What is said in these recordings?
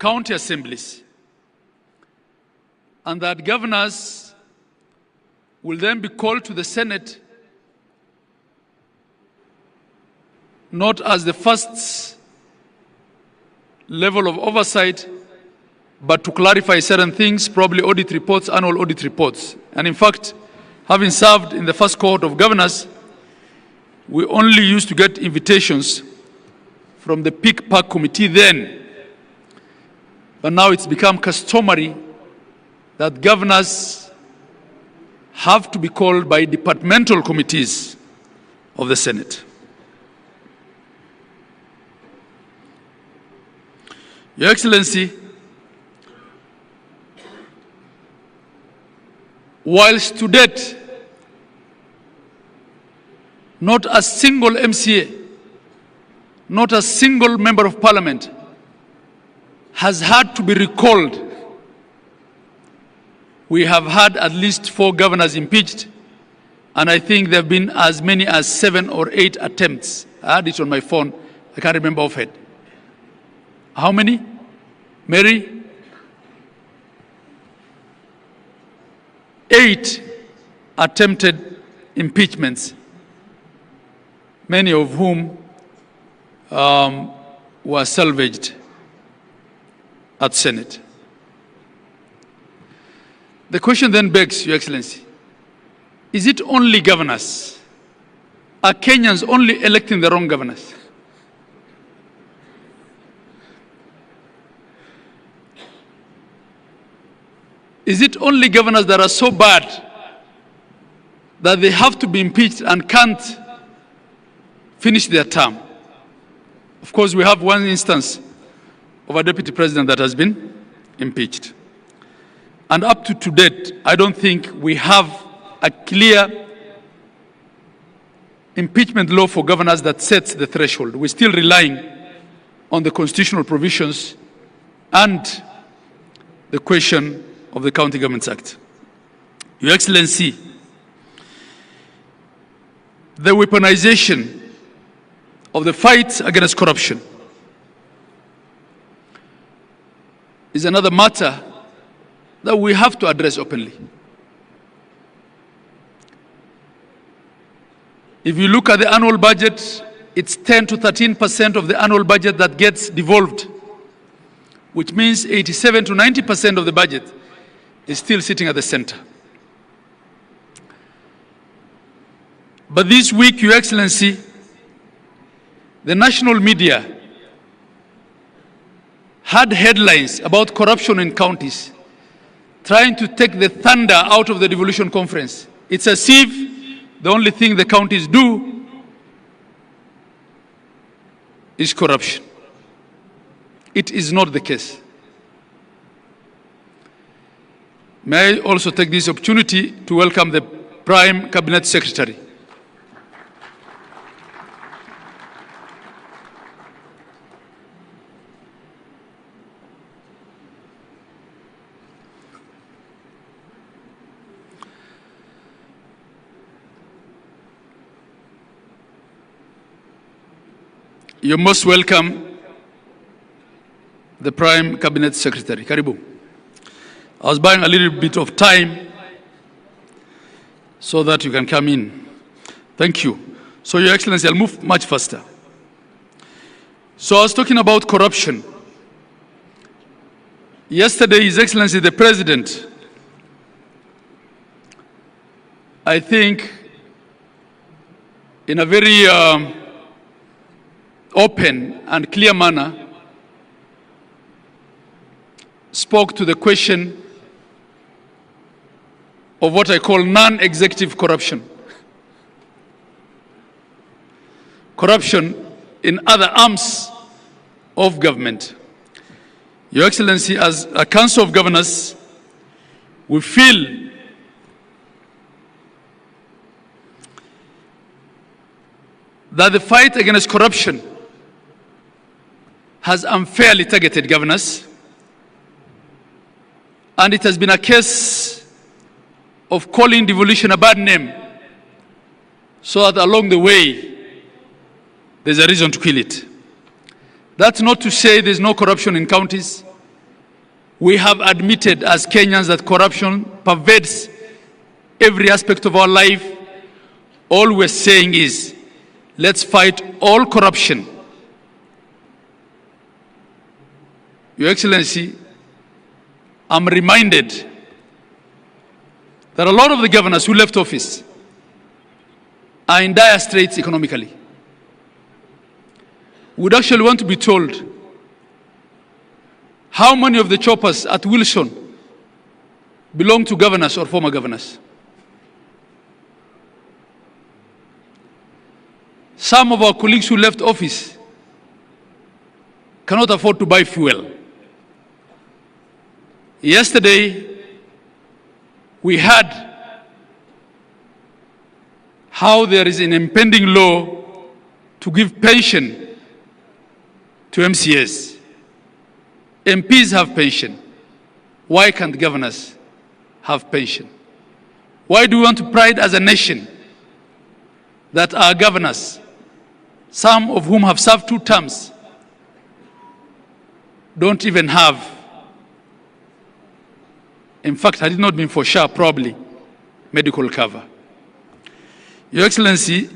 county assemblies, and that governors will then be called to the Senate not as the first level of oversight, but to clarify certain things, probably audit reports, annual audit reports. And in fact, having served in the first cohort of governors, we only used to get invitations from the Peak Park Committee then. But now it's become customary that governors have to be called by departmental committees of the Senate. Your Excellency, whilst to date, not a single MCA, not a single member of parliament has had to be recalled. We have had at least 4 governors impeached, and I think there have been as many as 7 or 8 attempts. I had it on my phone. I can't remember offhand. How many? Mary? 8 attempted impeachments, many of whom were salvaged at Senate. The question then begs, Your Excellency, is it only governors? Are Kenyans only electing the wrong governors? Is it only governors that are so bad that they have to be impeached and can't finish their term? Of course, we have one instance of a deputy president that has been impeached. And up to date, I don't think we have a clear impeachment law for governors that sets the threshold. We're still relying on the constitutional provisions and the question of the County Governments Act. Your Excellency, the weaponization of the fight against corruption is another matter that we have to address openly. If you look at the annual budget, it's 10 to 13% of the annual budget that gets devolved, which means 87 to 90% of the budget is still sitting at the center. But this week, Your Excellency, the national media had headlines about corruption in counties, trying to take the thunder out of the devolution conference. It's as if the only thing the counties do is corruption. It is not the case. May I also take this opportunity to welcome the Prime Cabinet Secretary. You're most welcome, the Prime Cabinet Secretary. Karibu. I was buying a little bit of time so that you can come in. Thank you. So, Your Excellency, I'll move much faster. So I was talking about corruption. Yesterday, His Excellency, the President, I think, in a very open and clear manner, spoke to the question of what I call non-executive corruption. Corruption in other arms of government. Your Excellency, as a Council of Governors, we feel that the fight against corruption has unfairly targeted governors, and it has been a case of calling devolution a bad name, so that along the way, there's a reason to kill it. That's not to say there's no corruption in counties. We have admitted as Kenyans that corruption pervades every aspect of our life. All we're saying is, let's fight all corruption. Your Excellency, I'm reminded that a lot of the governors who left office are in dire straits economically. We'd actually want to be told how many of the choppers at Wilson belong to governors or former governors. Some of our colleagues who left office cannot afford to buy fuel. Yesterday, we heard how there is an impending law to give pension to MCAs. MPs have pension. Why can't governors have pension? Why do we want to pride as a nation that our governors, some of whom have served 2 terms, don't even have, in fact, had it not been for SHA, probably, medical cover? Your Excellency,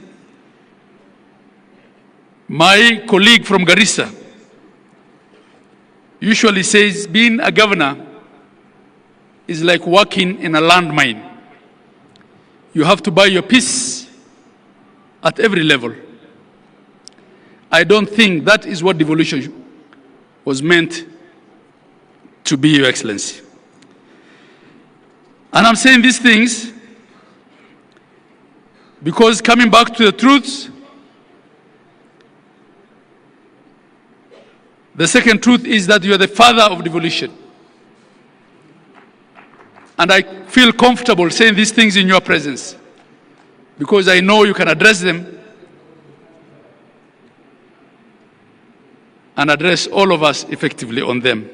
my colleague from Garissa usually says being a governor is like working in a landmine. You have to buy your peace at every level. I don't think that is what devolution was meant to be, Your Excellency. And I'm saying these things because, coming back to the truths, the second truth is that you are the father of devolution. And I feel comfortable saying these things in your presence because I know you can address them and address all of us effectively on them.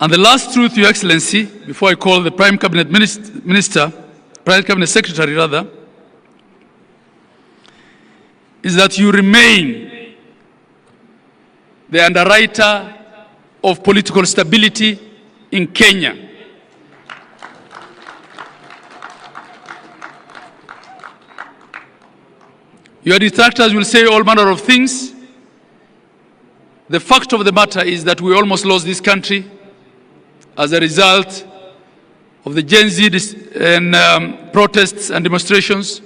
And the last truth, Your Excellency, before I call the Prime Cabinet Minister, Prime Cabinet Secretary rather, is that you remain the underwriter of political stability in Kenya. Your detractors will say all manner of things. The fact of the matter is that we almost lost this country as a result of the Gen Z protests and demonstrations,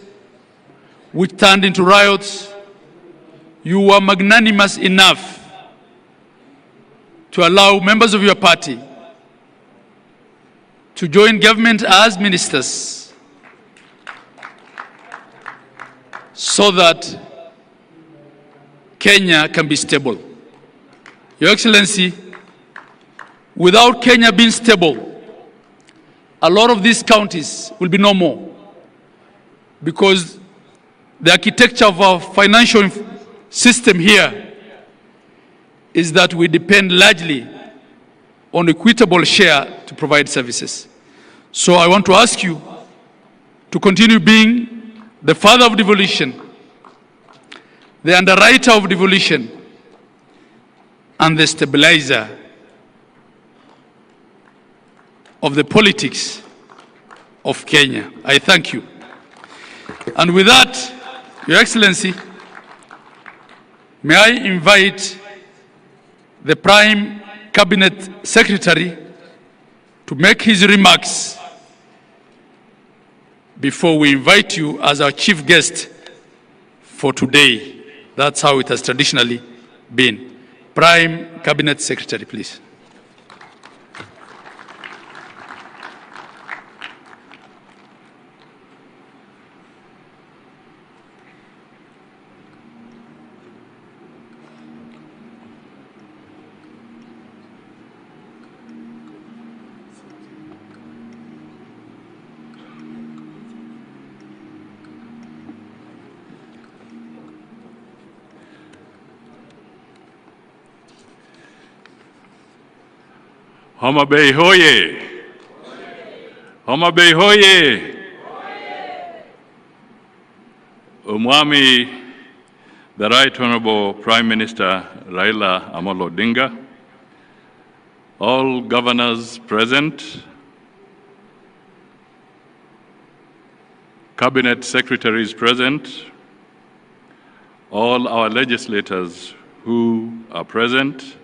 which turned into riots. You were magnanimous enough to allow members of your party to join government as ministers so that Kenya can be stable. Your Excellency, without Kenya being stable, a lot of these counties will be no more, because the architecture of our financial system here is that we depend largely on equitable share to provide services. So I want to ask you to continue being the father of devolution, the underwriter of devolution, and the stabilizer of the politics of Kenya. I thank you. And with that, Your Excellency, may I invite the Prime Cabinet Secretary to make his remarks before we invite you as our chief guest for today. That's how it has traditionally been. Prime Cabinet Secretary, please. Homa Bay hoye! Homa Bay hoye! Umwami, the Right Honorable Prime Minister Raila Odinga, all governors present, cabinet secretaries present, all our legislators who are present,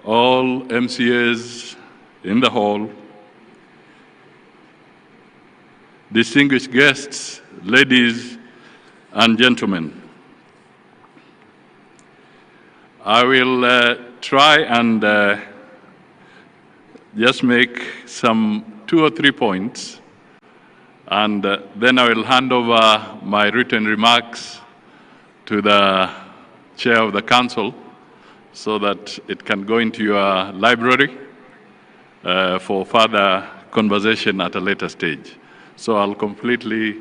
all MCAs in the hall, distinguished guests, ladies and gentlemen. I will try and just make some 2 or 3 points, and then I will hand over my written remarks to the chair of the council so that it can go into your library for further conversation at a later stage. So I'll completely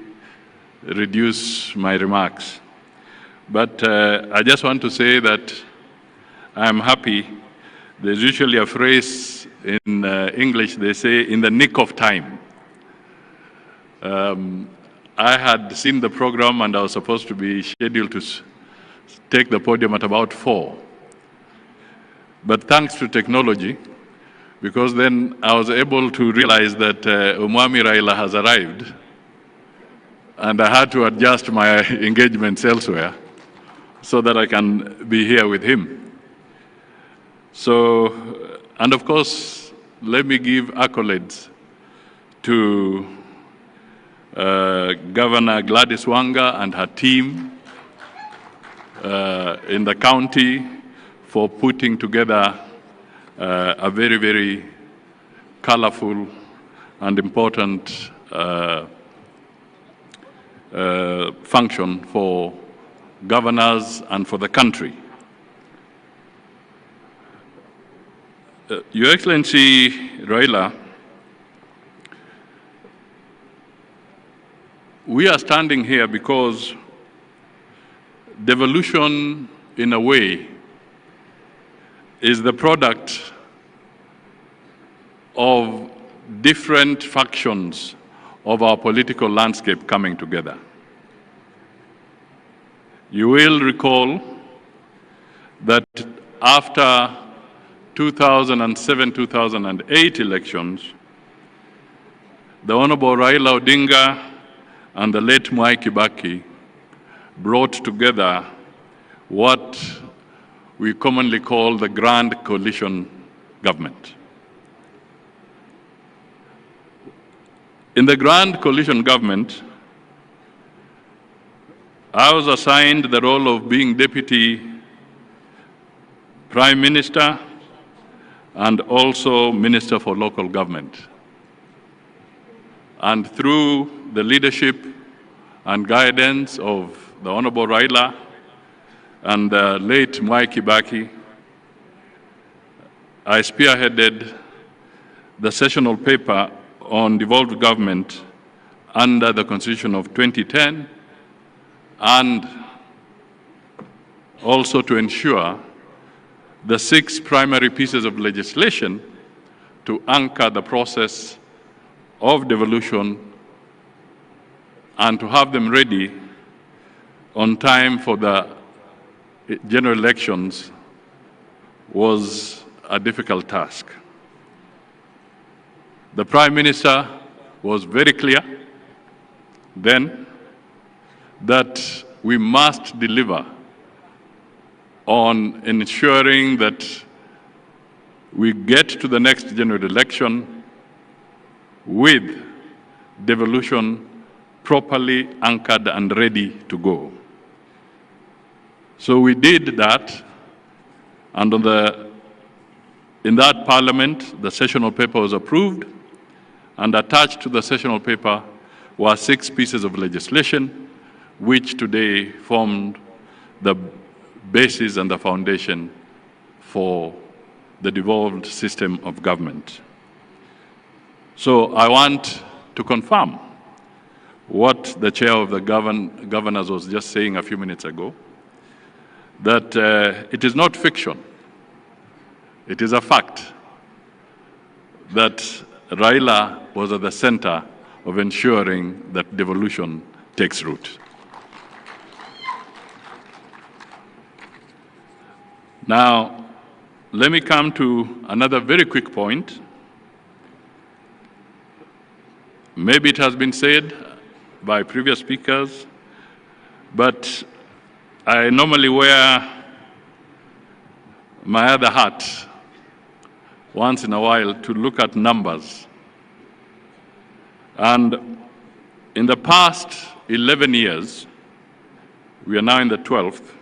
reduce my remarks. But I just want to say that I'm happy. There's usually a phrase in English, they say, in the nick of time. I had seen the program and I was supposed to be scheduled to take the podium at about 4. But thanks to technology, because then I was able to realize that Umwami Raila has arrived, and I had to adjust my engagements elsewhere so that I can be here with him. So, and of course, let me give accolades to Governor Gladys Wanga and her team in the county for putting together a very, very colorful and important function for governors and for the country. Your Excellency Raila, we are standing here because devolution, in a way, is the product of different factions of our political landscape coming together. You will recall that after 2007-2008 elections, the Honorable Raila Odinga and the late Mwai Kibaki brought together what we commonly call the Grand Coalition Government. In the Grand Coalition Government, I was assigned the role of being Deputy Prime Minister and also Minister for Local Government. And through the leadership and guidance of the Honorable Raila and the late Mwai Kibaki, I spearheaded the sessional paper on devolved government under the Constitution of 2010, and also to ensure the 6 primary pieces of legislation to anchor the process of devolution and to have them ready on time for the general elections was a difficult task. The Prime Minister was very clear then that we must deliver on ensuring that we get to the next general election with devolution properly anchored and ready to go. So we did that, and in that parliament, the sessional paper was approved, and attached to the sessional paper were 6 pieces of legislation, which today formed the basis and the foundation for the devolved system of government. So I want to confirm what the chair of the governors was just saying a few minutes ago, that it is not fiction, it is a fact that Raila was at the center of ensuring that devolution takes root. Now, let me come to another very quick point. Maybe it has been said by previous speakers, but I normally wear my other hat once in a while to look at numbers. And in the past 11 years, we are now in the 12th,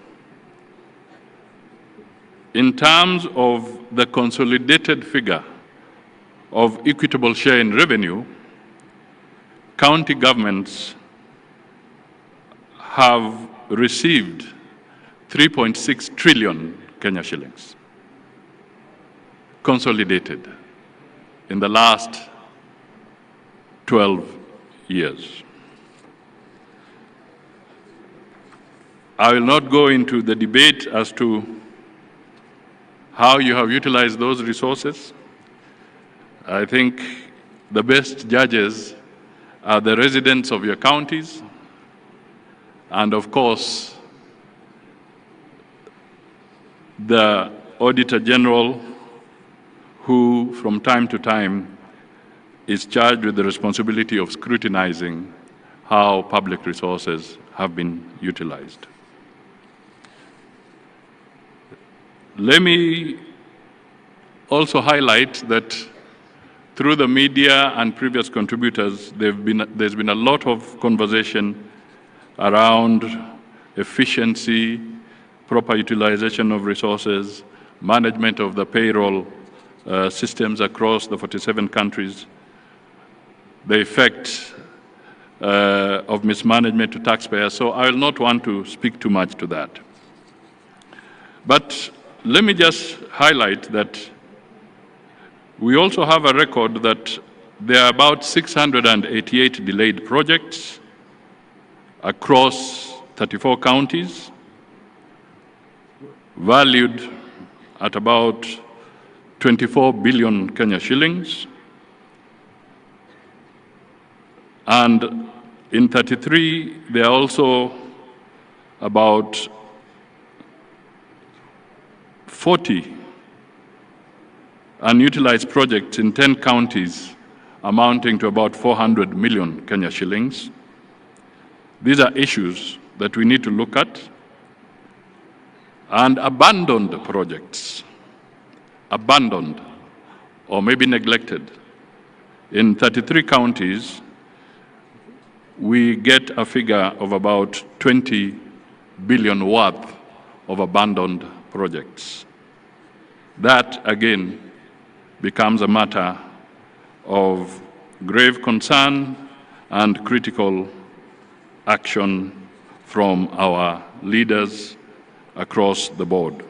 in terms of the consolidated figure of equitable share in revenue, county governments have received 3.6 trillion Kenya shillings, consolidated in the last 12 years. I will not go into the debate as to how you have utilized those resources. I think the best judges are the residents of your counties, and of course, the Auditor General, who from time to time is charged with the responsibility of scrutinizing how public resources have been utilized. Let me also highlight that through the media and previous contributors, there's been a lot of conversation around efficiency, proper utilization of resources, management of the payroll systems across the 47 countries, the effect of mismanagement to taxpayers. So I will not want to speak too much to that. But let me just highlight that we also have a record that there are about 688 delayed projects across 34 counties, valued at about 24 billion Kenya shillings. And in 33, there are also about 40 unutilized projects in 10 counties amounting to about 400 million Kenya shillings. These are issues that we need to look at. And abandoned projects, abandoned or maybe neglected. In 33 counties, we get a figure of about 20 billion worth of abandoned projects. That, again, becomes a matter of grave concern and critical action from our leaders across the board.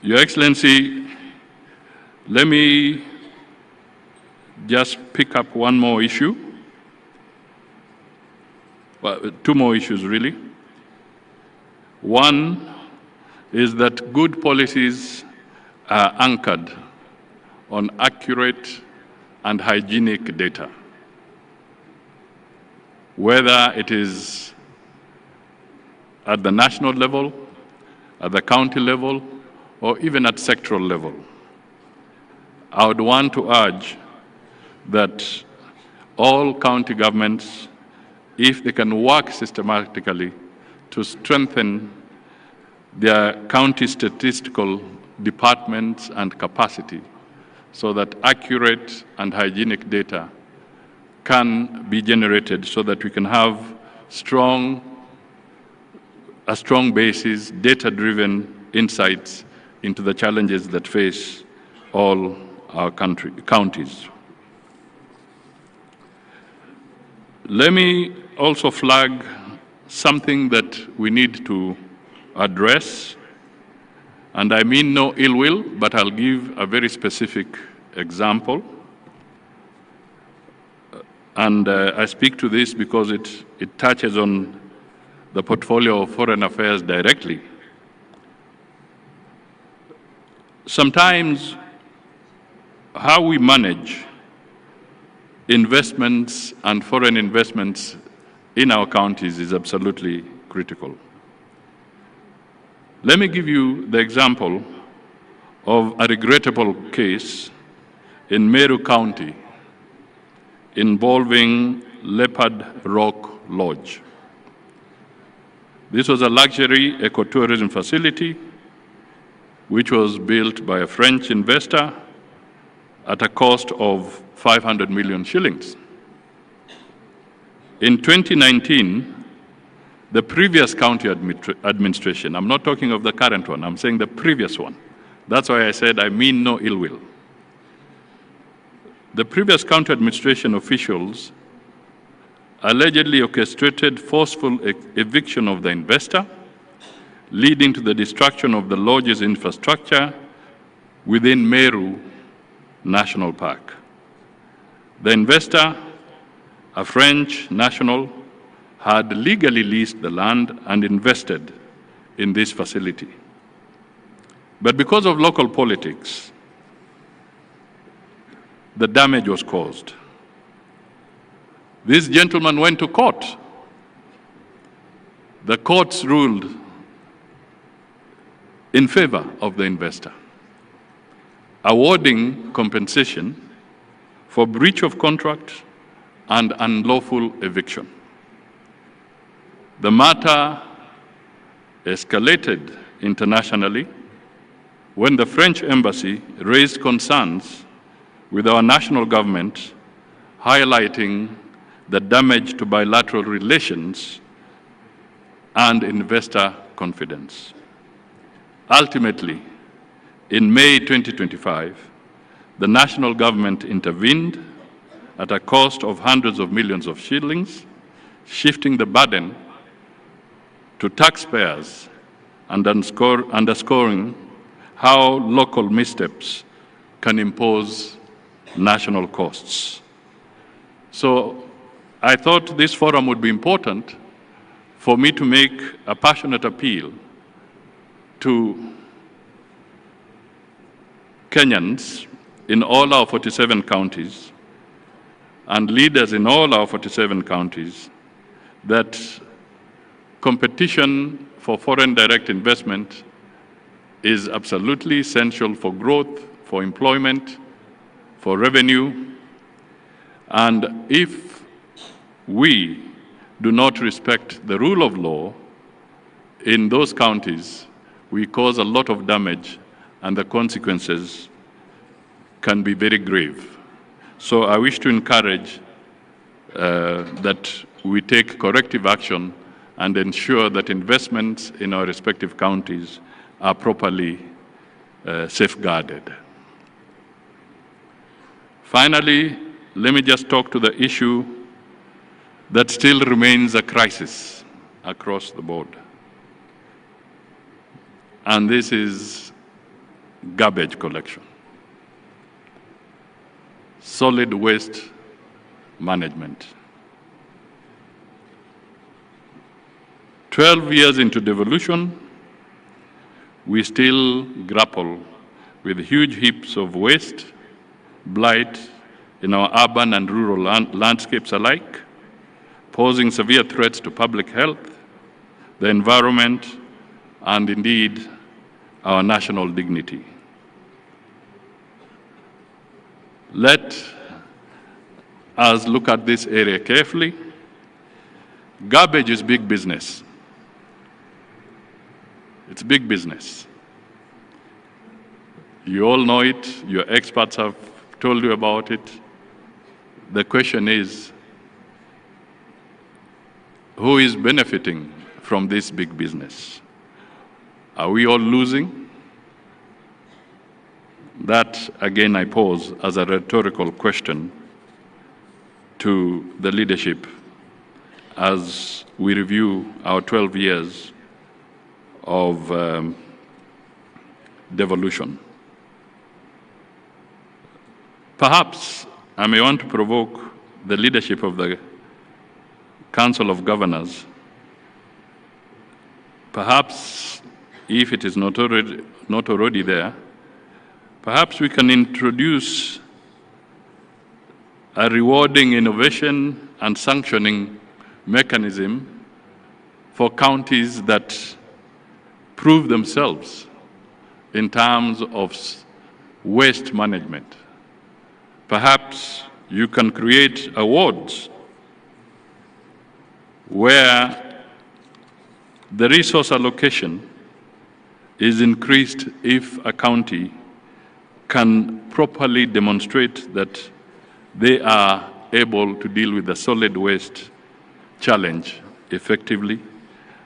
Your Excellency, let me just pick up one more issue. Well, two more issues, really. One is that good policies are anchored on accurate and hygienic data, whether it is at the national level, at the county level, or even at sectoral level. I would want to urge that all county governments, if they can work systematically to strengthen their county statistical departments and capacity so that accurate and hygienic data can be generated so that we can have a strong basis, data-driven insights into the challenges that face all our counties. Let me also flag something that we need to address, and I mean no ill will, but I'll give a very specific example. And I speak to this because it touches on the portfolio of foreign affairs directly. Sometimes how we manage investments and foreign investments in our counties is absolutely critical. Let me give you the example of a regrettable case in Meru County involving Leopard Rock Lodge. This was a luxury ecotourism facility which was built by a French investor at a cost of 500 million shillings. In 2019, the previous county administration, I'm not talking of the current one, I'm saying the previous one. That's why I said I mean no ill will. The previous county administration officials allegedly orchestrated forceful eviction of the investor, leading to the destruction of the lodge's infrastructure within Meru National Park. The investor, a French national, had legally leased the land and invested in this facility. But because of local politics, the damage was caused. This gentleman went to court. The courts ruled in favor of the investor, awarding compensation for breach of contract and unlawful eviction. The matter escalated internationally when the French embassy raised concerns with our national government, highlighting the damage to bilateral relations and investor confidence. Ultimately, in May 2025, the national government intervened at a cost of hundreds of millions of shillings, shifting the burden to taxpayers and underscoring how local missteps can impose national costs. So I thought this forum would be important for me to make a passionate appeal to Kenyans in all our 47 counties and leaders in all our 47 counties that competition for foreign direct investment is absolutely essential for growth, for employment, for revenue. And if we do not respect the rule of law in those counties, we cause a lot of damage and the consequences can be very grave. So I wish to encourage that we take corrective action and ensure that investments in our respective counties are properly safeguarded. Finally, let me just talk to the issue that still remains a crisis across the board. And this is garbage collection, solid waste management. 12 years into devolution, we still grapple with huge heaps of waste, blight in our urban and rural landscapes alike, posing severe threats to public health, the environment, and indeed our national dignity. Let us look at this area carefully. Garbage is big business. It's big business. You all know it, your experts have told you about it. The question is, who is benefiting from this big business? Are we all losing? That, again, I pose as a rhetorical question to the leadership as we review our 12 years of devolution. Perhaps I may want to provoke the leadership of the Council of Governors. Perhaps, if it is not already there, perhaps we can introduce a rewarding innovation and sanctioning mechanism for counties that prove themselves in terms of waste management. Perhaps you can create awards where the resource allocation is increased if a county can properly demonstrate that they are able to deal with the solid waste challenge effectively,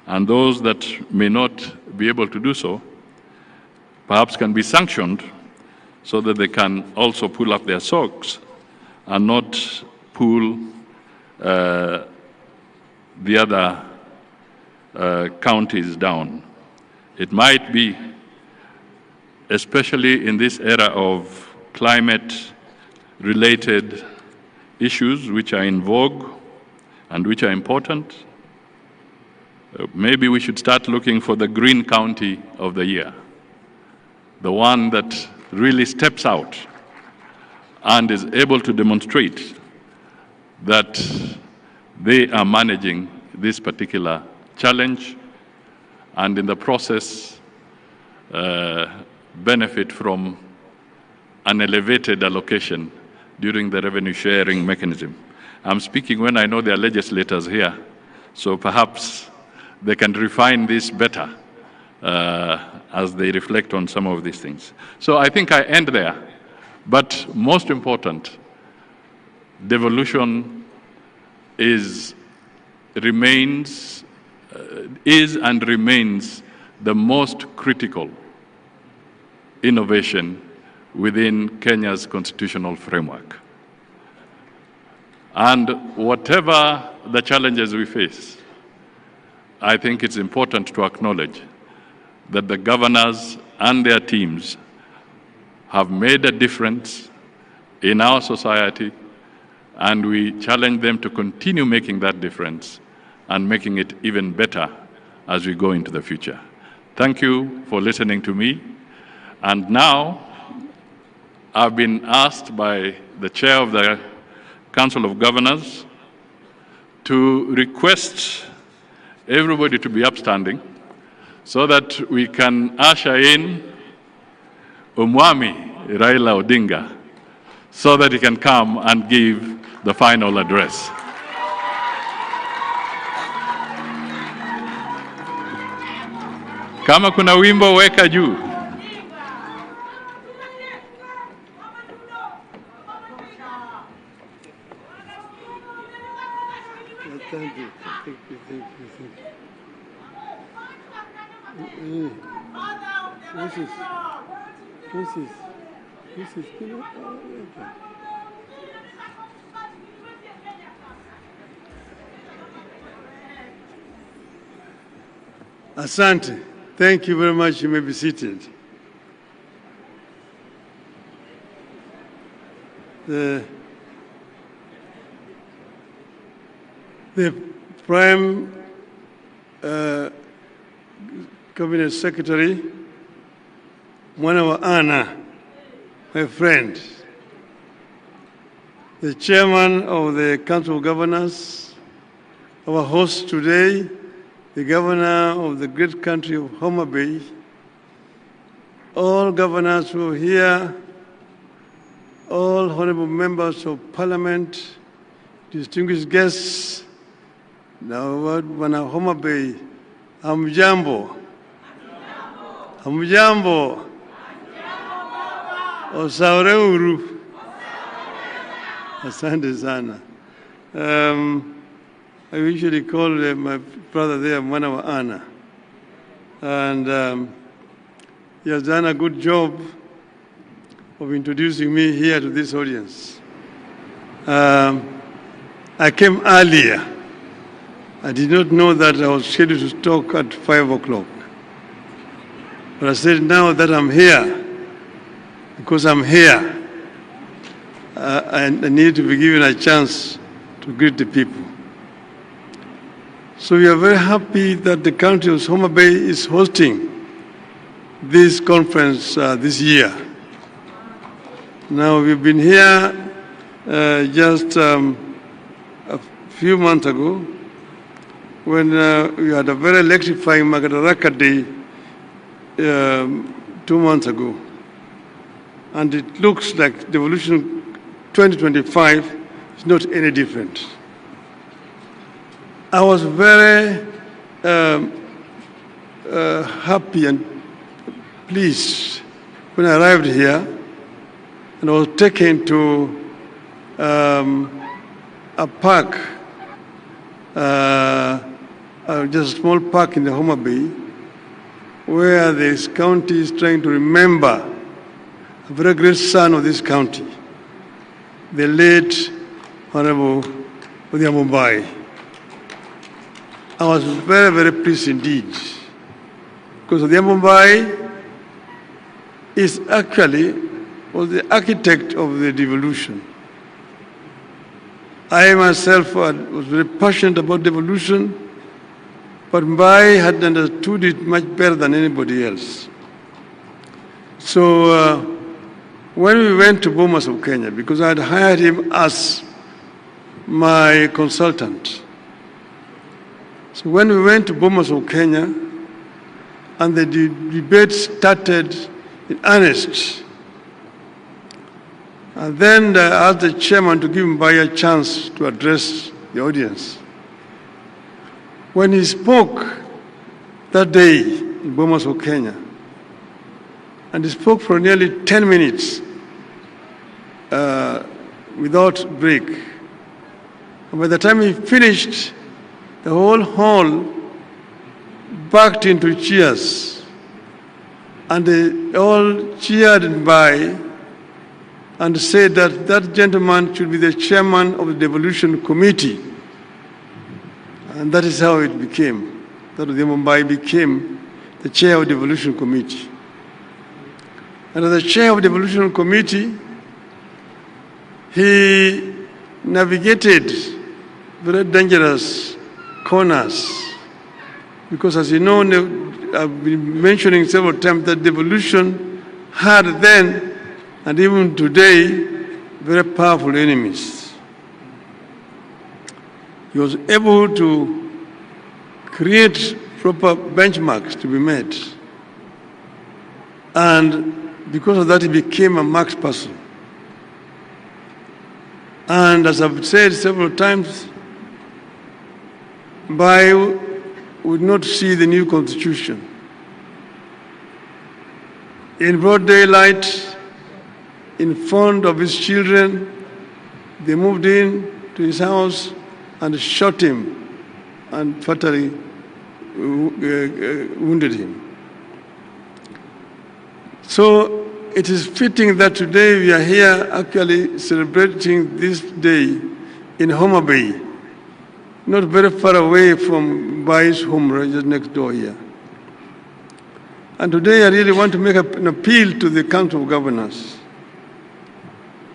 and those that may not be able to do so perhaps can be sanctioned so that they can also pull up their socks and not pull the other counties down. It might be, especially in this era of climate-related issues which are in vogue and which are important, maybe we should start looking for the green county of the year, the one that really steps out and is able to demonstrate that they are managing this particular challenge and in the process benefit from an elevated allocation during the revenue sharing mechanism. I'm speaking when I know there are legislators here, so perhaps they can refine this better as they reflect on some of these things. So I think I end there, but most important, devolution is and remains the most critical innovation within Kenya's constitutional framework. And whatever the challenges we face, I think it's important to acknowledge that the governors and their teams have made a difference in our society, and we challenge them to continue making that difference and making it even better as we go into the future. Thank you for listening to me. And now, I've been asked by the chair of the Council of Governors to request everybody to be upstanding so that we can usher in Umwami Raila Odinga so that he can come and give the final address. Kama kuna wimbo weka juu. Thank you. Asante. Thank you very much. You may be seated. The Prime Cabinet Secretary, Anna, my friend, the Chairman of the Council of Governors, our host today, the Governor of the great country of Mutembei, all governors who are here, all honorable members of Parliament, distinguished guests, now wana Mutembei, hamjambo. Hamjambo. Osaure. Asante sana. I usually call my brother there Anna. And he has done a good job of introducing me here to this audience. I came earlier. I did not know that I was scheduled to talk at 5 o'clock. But I said, now that I'm here, because I'm here, I need to be given a chance to greet the people. So we are very happy that the county of Mutembei is hosting this conference this year. Now we've been here just a few months ago when we had a very electrifying Madaraka Day 2 months ago. And it looks like Devolution 2025 is not any different. I was very happy and pleased when I arrived here and I was taken to a park, just a small park in the Mutembei, where this county is trying to remember a very great son of this county, the late Honorable Mutembei. I was very, very pleased indeed, because Mutembei is was the architect of the devolution. I myself was very passionate about devolution, but Mbai had understood it much better than anybody else. So when we went to Bomas of Kenya, because I had hired him as my consultant. So when we went to Bomas of Kenya, and the debate started in earnest, and then I asked the chairman to give Mbai a chance to address the audience. When he spoke that day in Bomas of Kenya, and he spoke for nearly 10 minutes without break. And by the time he finished, the whole hall backed into cheers. And they all cheered Mbai and said that that gentleman should be the chairman of the Devolution Committee. And that is how it became. That Mbai became the chair of the Devolution Committee. And as the chair of the Devolution Committee, he navigated very dangerous corners. Because as you know, I've been mentioning several times that devolution had then and even today very powerful enemies. He was able to create proper benchmarks to be met. And because of that, he became a marked person. And as I've said several times, Mbai would not see the new constitution. In broad daylight, in front of his children, they moved in to his house and shot him and fatally wounded him. So it is fitting that today we are here actually celebrating this day in Mutembei, not very far away from Mbai's home, right just next door here. And today I really want to make an appeal to the Council of Governors,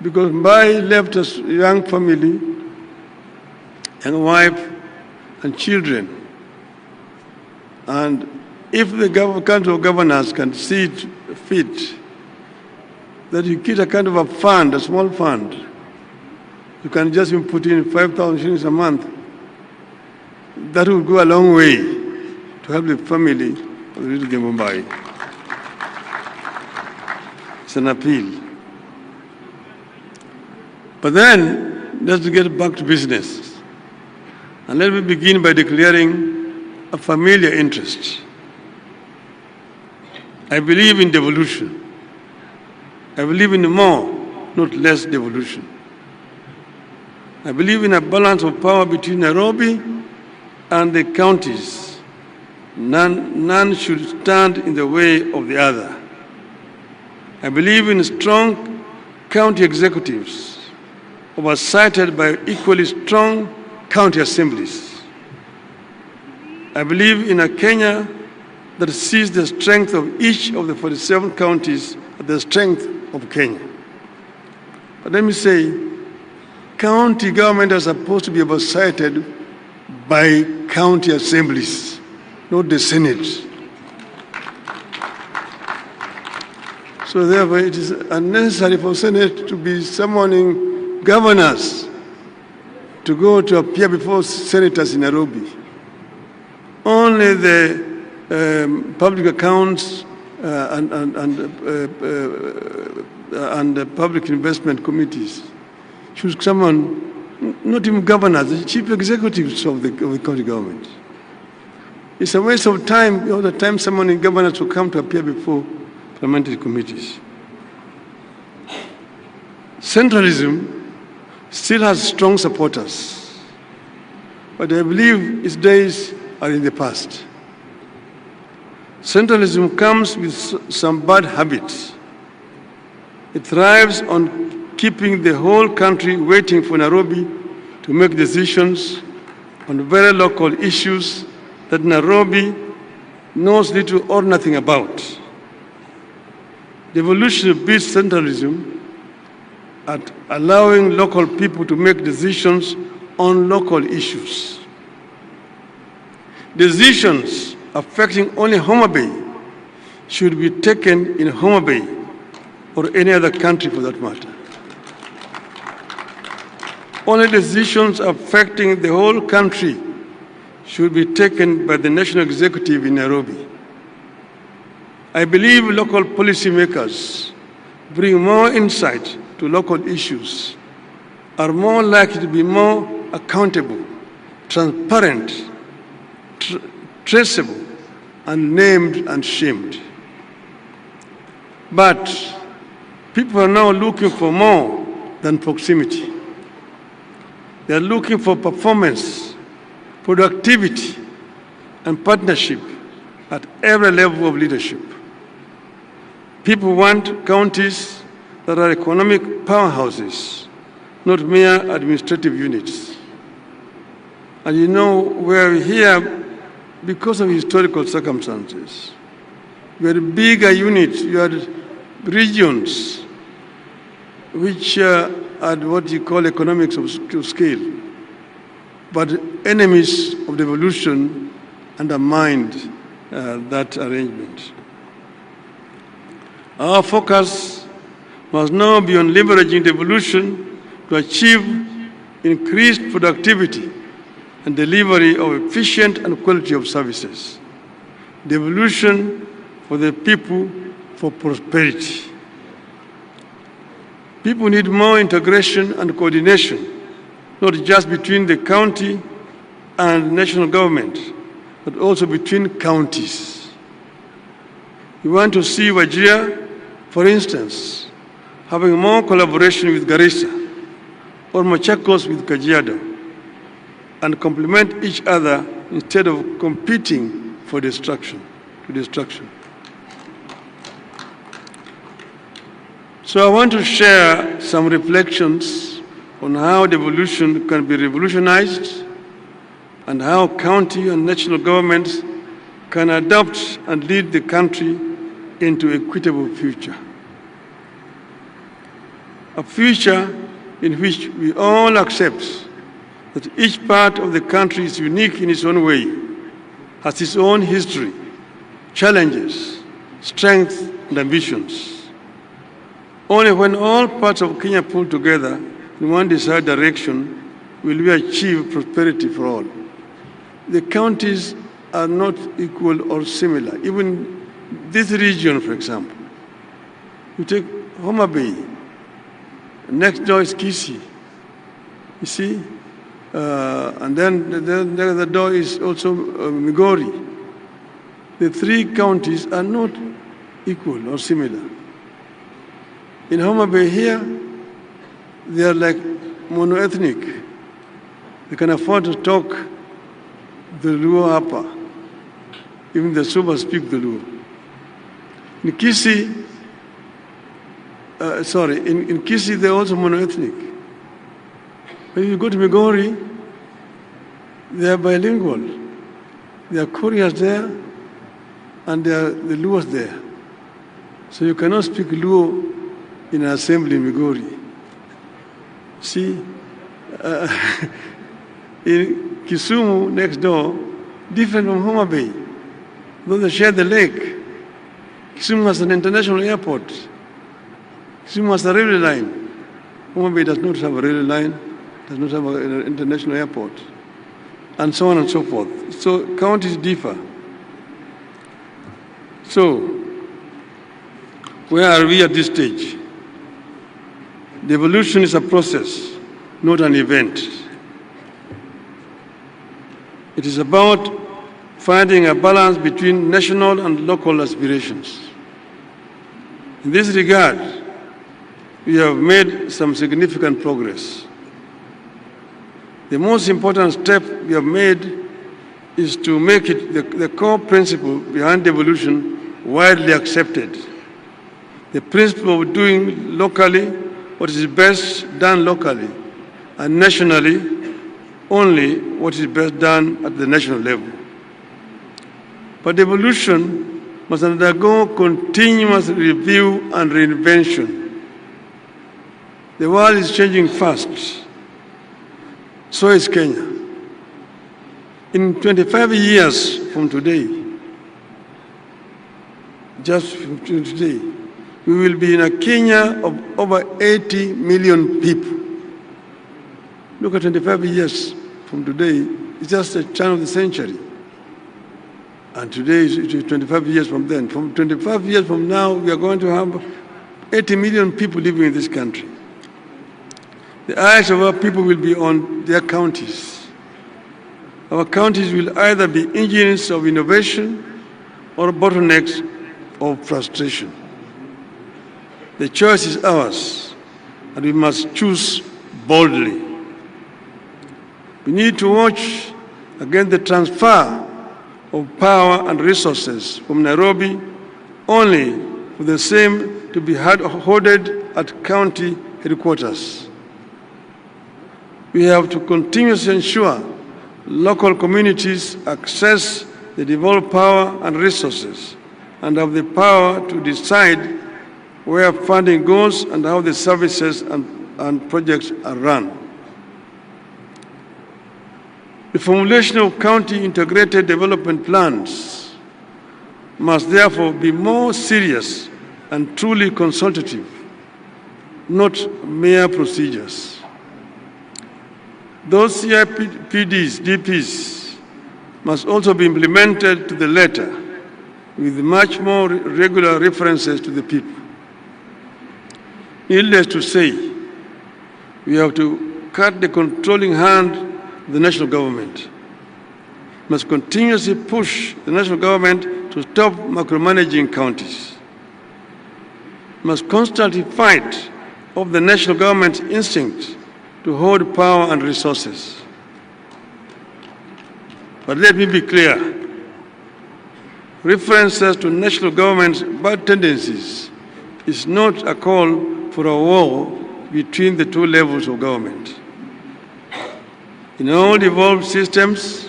because Mbai left us a young family, young wife and children. And if the Council of Governors can see it fit that you get a kind of a fund, a small fund, you can just put in 5,000 shillings a month, that will go a long way to help the family of the little Mbai. It's an appeal. But then, let's get back to business. And let me begin by declaring a familiar interest. I believe in devolution. I believe in more, not less devolution. I believe in a balance of power between Nairobi and the counties. None should stand in the way of the other. I believe in strong county executives oversighted by equally strong county assemblies. I believe in a Kenya that sees the strength of each of the 47 counties as the strength of Kenya. But let me say, county government are supposed to be oversighted by county assemblies, not the Senate. So therefore, it is unnecessary for Senate to be summoning governors to go to appear before senators in Nairobi. Only the public accounts and public investment committees should summon not even governors, the chief executives of the county government. It's a waste of time all the time summoning governors to come to appear before parliamentary committees. Centralism still has strong supporters, but I believe its days are in the past. Centralism comes with some bad habits. It thrives on keeping the whole country waiting for Nairobi to make decisions on very local issues that Nairobi knows little or nothing about. Devolution beats centralism at allowing local people to make decisions on local issues. Decisions affecting only Homa Bay should be taken in Homa Bay or any other country for that matter. Only decisions affecting the whole country should be taken by the national executive in Nairobi. I believe local policymakers bring more insight to local issues, are more likely to be more accountable, transparent, traceable, and named and shamed. But people are now looking for more than proximity. They are looking for performance, productivity, and partnership at every level of leadership. People want counties that are economic powerhouses, not mere administrative units. And you know, we're here because of historical circumstances. We had bigger units, you had regions which had what you call economics of scale. But enemies of devolution undermined that arrangement. Our focus must now be on leveraging devolution to achieve increased productivity and delivery of efficient and quality of services. Devolution for the people, for prosperity. People need more integration and coordination, not just between the county and national government, but also between counties. We want to see Wajir, for instance, having more collaboration with Garissa or Machakos with Kajiado, and complement each other instead of competing for destruction. So I want to share some reflections on how devolution can be revolutionized and how county and national governments can adopt and lead the country into an equitable future. A future in which we all accept that each part of the country is unique in its own way, has its own history, challenges, strengths, and ambitions. Only when all parts of Kenya pull together in one desired direction will we achieve prosperity for all. The counties are not equal or similar. Even this region, for example, you take Homa Bay, next door is Kisii, you see, and then the other door is also Migori. The three counties are not equal or similar. In Homa Bay here, they are like monoethnic. They can afford to talk the Luo Apa. Even the Suba speak the Luo. In Kisii, in Kisii they're also monoethnic. When you go to Migori, they are bilingual. There are Koreans there, and there are the Luos there. So you cannot speak Luo in an assembly in Migori. See, in Kisumu, next door, different from Homa Bay, though they share the lake. Kisumu has an international airport. Kisumu has a railway line. Homa Bay does not have a railway line, does not have an international airport, and so on and so forth. So counties differ. So Where are we at this stage? Devolution is a process, not an event. It is about finding a balance between national and local aspirations. In this regard, we have made some significant progress. The most important step we have made is to make it the core principle behind devolution widely accepted. The principle of doing locally what is best done locally, and nationally only what is best done at the national level. But devolution must undergo continuous review and reinvention. The world is changing fast. So is Kenya. In 25 years from today, just from today, we will be in a Kenya of over 80 million people. Look at 25 years from today, it's just a turn of the century. And today is 25 years from then. From 25 years from now, we are going to have 80 million people living in this country. The eyes of our people will be on their counties. Our counties will either be engines of innovation or bottlenecks of frustration. The choice is ours, and we must choose boldly. We need to watch against the transfer of power and resources from Nairobi only for the same to be hoarded at county headquarters. We have to continuously ensure local communities access the devolved power and resources and have the power to decide where funding goes and how the services and projects are run. The formulation of county integrated development plans must therefore be more serious and truly consultative, not mere procedures. Those CIPDs, DPs, must also be implemented to the letter with much more regular references to the people. Needless to say, we have to cut the controlling hand of the national government. We must continuously push the national government to stop micromanaging counties. We must constantly fight off the national government's instinct to hoard power and resources. But let me be clear. References to national government's bad tendencies is not a call for a war between the two levels of government. In all devolved systems,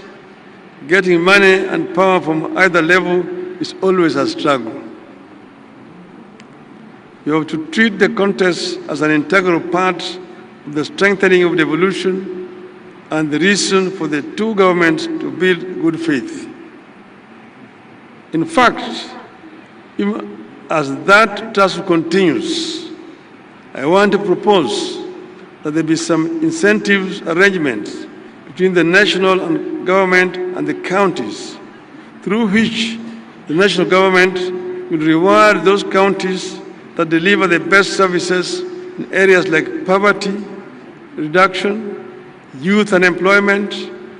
getting money and power from either level is always a struggle. You have to treat the contest as an integral part of the strengthening of devolution and the reason for the two governments to build good faith. In fact, even as that task continues, I want to propose that there be some incentives arrangements between the national government and the counties, through which the national government will reward those counties that deliver the best services in areas like poverty reduction, youth unemployment,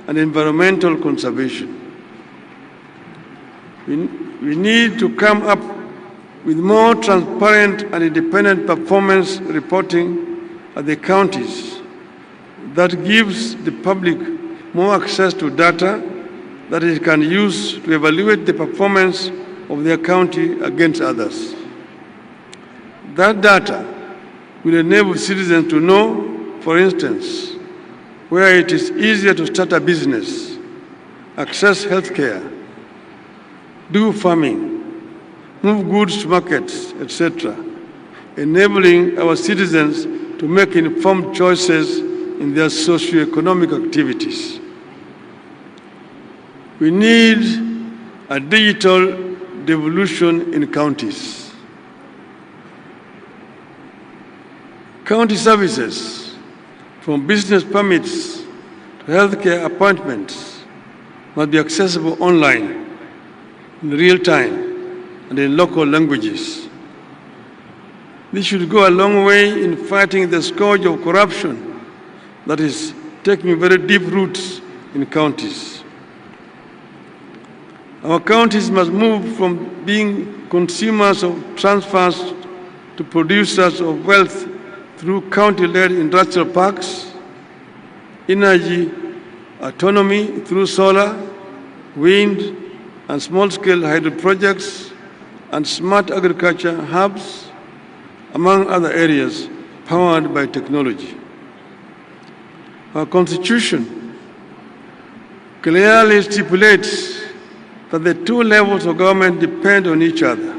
and environmental conservation. We need to come up with more transparent and independent performance reporting at the counties that gives the public more access to data that it can use to evaluate the performance of their county against others. That data will enable citizens to know, for instance, where it is easier to start a business, access healthcare, do farming, move goods to markets, etc., enabling our citizens to make informed choices in their socio-economic activities. We need a digital devolution in counties. County services, from business permits to healthcare appointments, must be accessible online, in real time, and in local languages. This should go a long way in fighting the scourge of corruption that is taking very deep roots in counties. Our counties must move from being consumers of transfers to producers of wealth through county-led industrial parks, energy autonomy through solar, wind, and small-scale hydro projects, and smart agriculture hubs, among other areas powered by technology. Our Constitution clearly stipulates that the two levels of government depend on each other.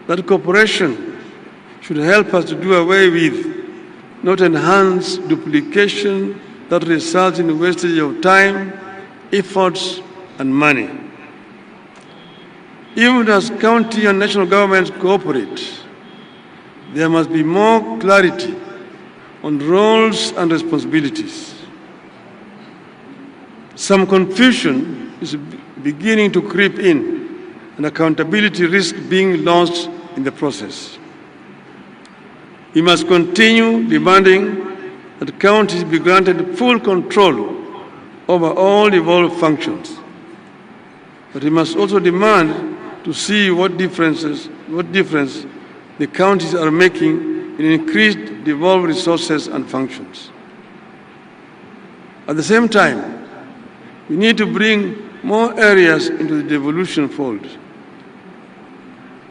That cooperation should help us to do away with, not enhance, duplication that results in wastage of time, efforts, and money. Even as county and national governments cooperate, there must be more clarity on roles and responsibilities. Some confusion is beginning to creep in, and accountability risks being lost in the process. We must continue demanding that counties be granted full control over all devolved functions. But we must also demand to see what difference the counties are making in increased devolved resources and functions. At the same time, we need to bring more areas into the devolution fold.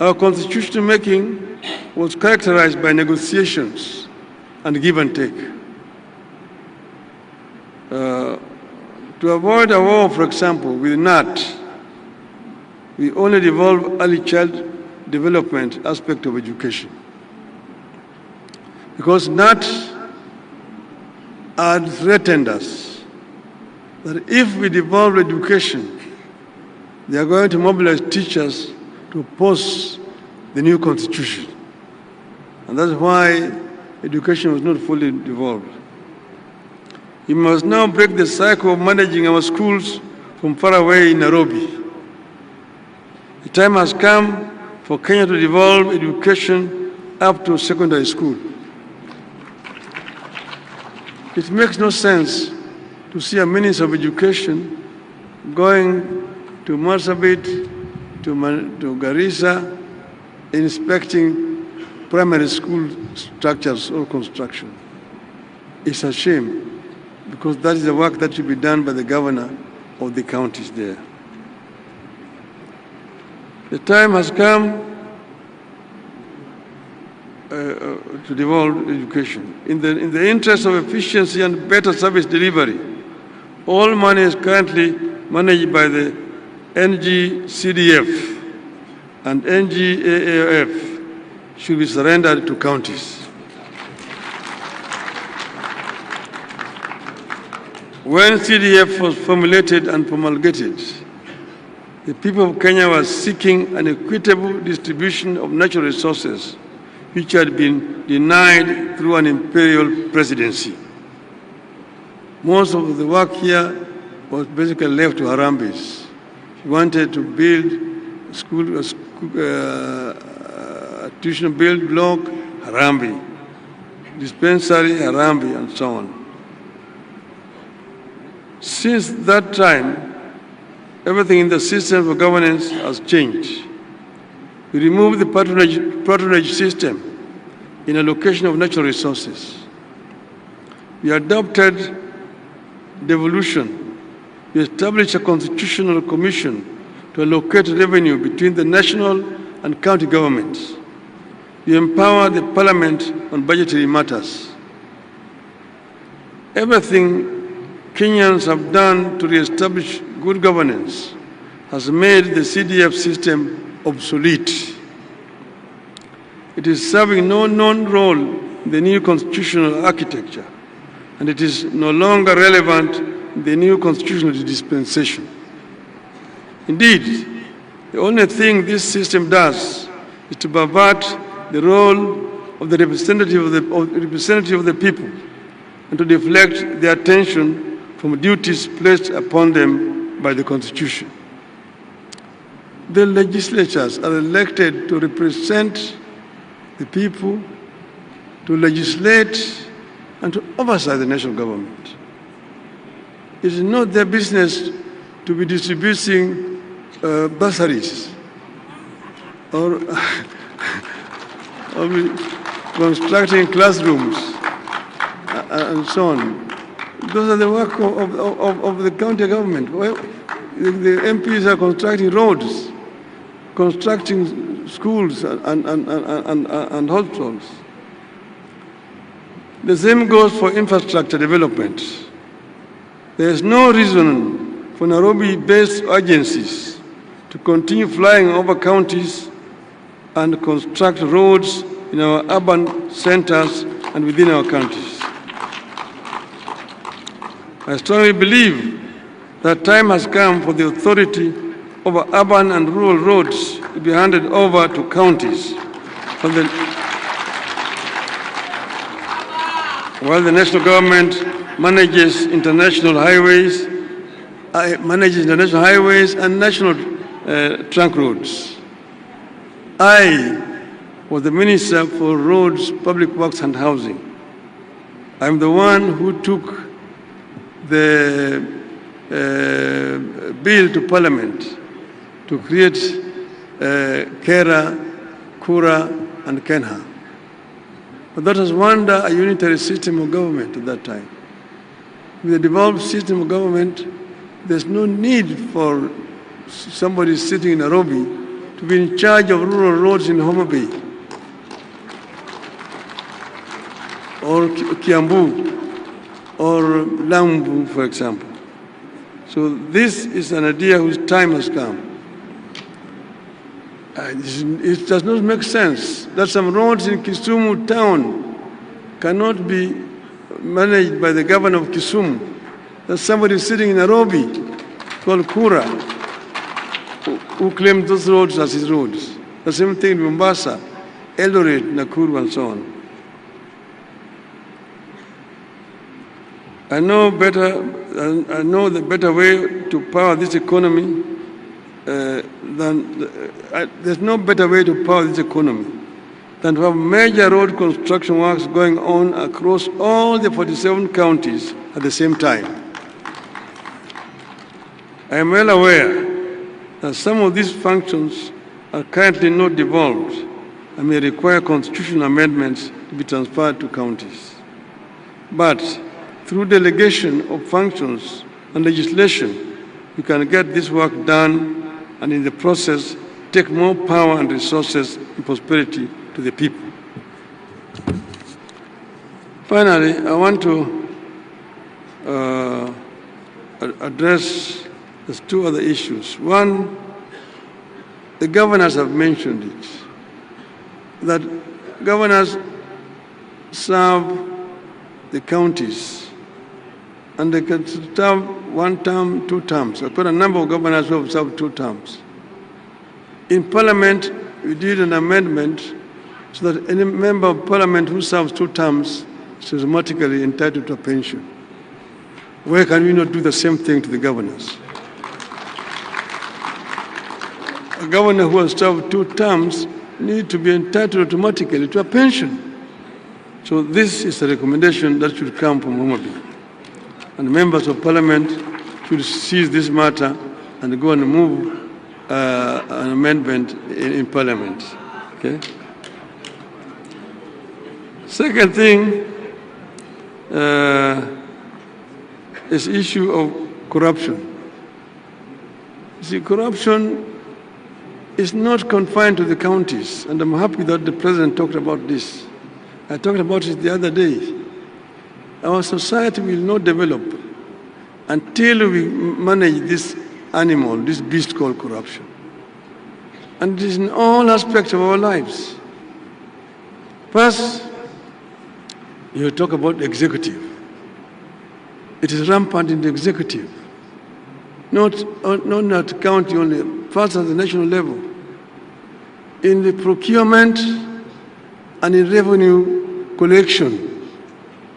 Our constitutional making was characterized by negotiations and give and take. To avoid a war, for example, with NAT, we only devolve early child development aspect of education. Because NAT had threatened us that if we devolve education, they are going to mobilize teachers to oppose the new constitution. And that's why education was not fully devolved. We must now break the cycle of managing our schools from far away in Nairobi. The time has come for Kenya to devolve education up to secondary school. It makes no sense to see a Minister of Education going to Marsabit, to Garissa, inspecting primary school structures or construction. It's a shame, because that is the work that should be done by the governor of the counties there. The time has come to devolve education. In the interest of efficiency and better service delivery, all money is currently managed by the NGCDF and NGAAF should be surrendered to counties. When CDF was formulated and promulgated, the people of Kenya were seeking an equitable distribution of natural resources which had been denied through an imperial presidency. Most of the work here was basically left to Harambes. He wanted to build a tuition build block, Harambee, dispensary, Harambee, and so on. Since that time, everything in the system of governance has changed. We removed the patronage system in allocation of natural resources. We adopted devolution. We established a constitutional commission to allocate revenue between the national and county governments. We empowered the parliament on budgetary matters. Everything Kenyans have done to re-establish good governance has made the CDF system obsolete. It is serving no known role in the new constitutional architecture, and it is no longer relevant in the new constitutional dispensation. Indeed, the only thing this system does is to pervert the role of the representative of the people and to deflect their attention from duties placed upon them by the Constitution. The legislatures are elected to represent the people, to legislate, and to oversight the national government. It is not their business to be distributing bursaries or, or be constructing classrooms and so on. Those are the work of the county government. Well, the MPs are constructing roads, constructing schools and hospitals. The same goes for infrastructure development. There is no reason for Nairobi-based agencies to continue flying over counties and construct roads in our urban centers and within our counties. I strongly believe that time has come for the authority over urban and rural roads to be handed over to counties while the national government manages international highways and national trunk roads. I was the Minister for Roads, Public Works and Housing. I'm the one who took the bill to Parliament to create Kera, Kura, and Kenha. But that was under a unitary system of government at that time. With a devolved system of government, there's no need for somebody sitting in Nairobi to be in charge of rural roads in Homa Bay or Kiambu or Lambu, for example. So this is an idea whose time has come. It does not make sense that some roads in Kisumu town cannot be managed by the governor of Kisumu. That somebody sitting in Nairobi called Kura who claimed those roads as his roads. The same thing in Mombasa, Eldoret, Nakuru, and so on. I know the better way to power this economy there's no better way to power this economy than to have major road construction works going on across all the 47 counties at the same time. I am well aware that some of these functions are currently not devolved and may require constitutional amendments to be transferred to counties. But through delegation of functions and legislation, we can get this work done and in the process take more power and resources and prosperity to the people. Finally, I want to address these two other issues. One, the governors have mentioned it, that governors serve the counties and they can serve 1 term, 2 terms. I've got a number of governors who have served 2 terms. In Parliament, we did an amendment so that any member of Parliament who serves 2 terms is automatically entitled to a pension. Why can we not do the same thing to the governors? A governor who has served 2 terms needs to be entitled automatically to a pension. So this is a recommendation that should come from Homa Bay. And members of Parliament should seize this matter and go and move an amendment in Parliament. Okay? Second thing is issue of corruption. See, corruption is not confined to the counties, and I'm happy that the President talked about this. I talked about it the other day. Our society will not develop until we manage this animal, this beast called corruption. And it is in all aspects of our lives. First, you talk about executive. It is rampant in the executive. Not at county only, first at the national level. In the procurement and in revenue collection,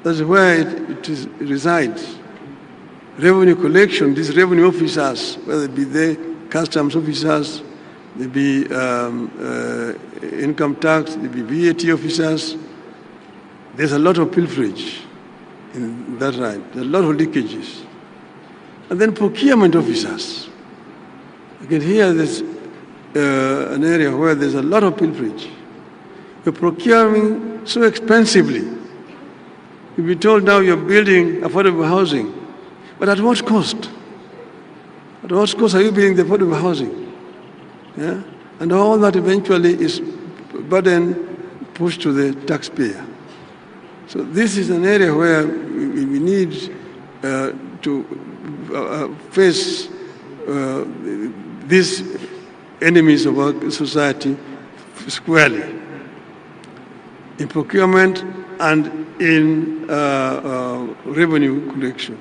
that's where it resides. Revenue collection, these revenue officers, whether it be the customs officers, there be income tax, there be VAT officers. There's a lot of pilferage in that right. There's a lot of leakages. And then procurement officers. Again, here there's an area where there's a lot of pilferage. You're procuring so expensively. You'll be told now you're building affordable housing. But at what cost? At what cost are you building the affordable housing? Yeah? And all that eventually is burden pushed to the taxpayer. So this is an area where we need to face these enemies of our society squarely in procurement and in revenue collection.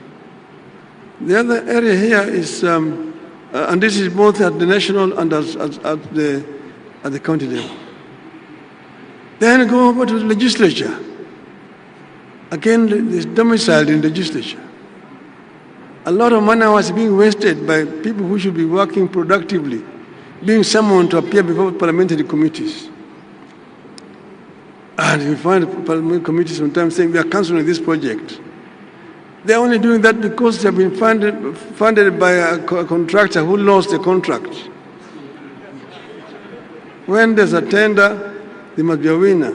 The other area here is, and this is both at the national and at the county level. Then go over to the legislature. Again, it's domiciled in legislature. A lot of money was being wasted by people who should be working productively, being summoned to appear before parliamentary committees. And you find parliamentary committees sometimes saying, we are cancelling this project. They're only doing that because they've been funded by a contractor who lost the contract. When there's a tender, there must be a winner.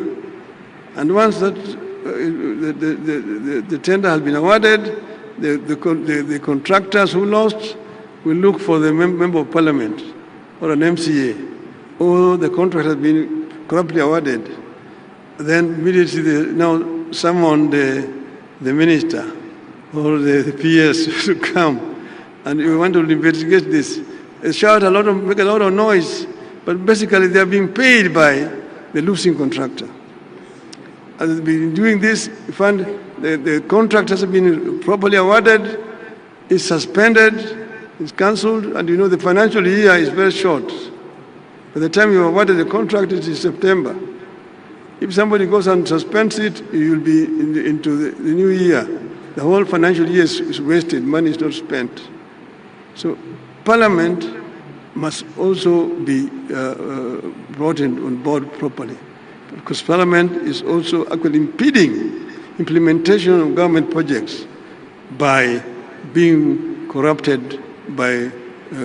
And once that the tender has been awarded, the contractors who lost will look for the member of parliament or an MCA. Or the contract has been corruptly awarded. Then immediately they now summon the minister or the PS to come, and you want to investigate this. They shout make a lot of noise, but basically they are being paid by the losing contractor. And they've been doing this, you find the contract has been properly awarded, it's suspended, it's cancelled, and you know the financial year is very short. By the time you awarded the contract, it is September. If somebody goes and suspends it, you'll be into the new year. The whole financial year is wasted, money is not spent. So Parliament must also be brought on board properly, because Parliament is also actually impeding implementation of government projects by being corrupted by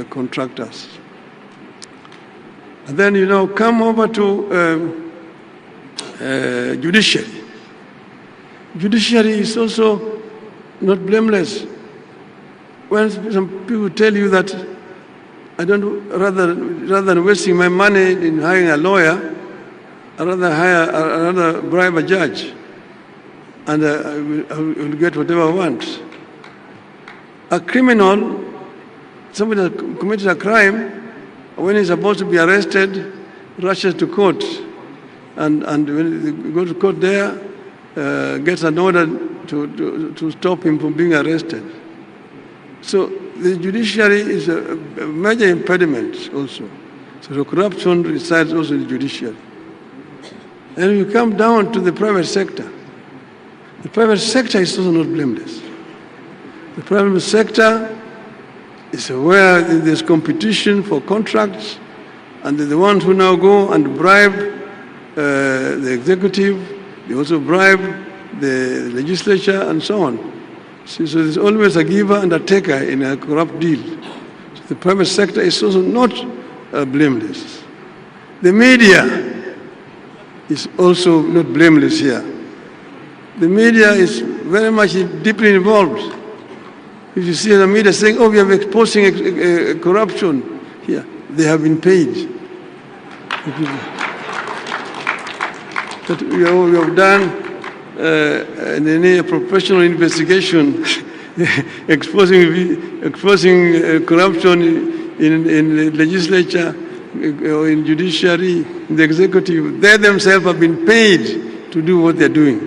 contractors. And then, come over to judiciary. Judiciary is also not blameless. When some people tell you that rather than wasting my money in hiring a lawyer, I'd rather bribe a judge, and I will get whatever I want. A criminal, somebody that committed a crime, when he's supposed to be arrested, rushes to court, and when they go to court there, gets an order to stop him from being arrested. So the judiciary is a major impediment also. So the corruption resides also in the judiciary. And you come down to the private sector. The private sector is also not blameless. The private sector is where there's competition for contracts, and the ones who now go and bribe the executive, they also bribe the legislature and so on. So there's always a giver and a taker in a corrupt deal. So the private sector is also not blameless. The media is also not blameless here. The media is very much deeply involved. If you see the media saying, oh, we are exposing corruption here, they have been paid. That we have done a professional investigation exposing corruption in the legislature, or in judiciary, in the executive. They themselves have been paid to do what they're doing.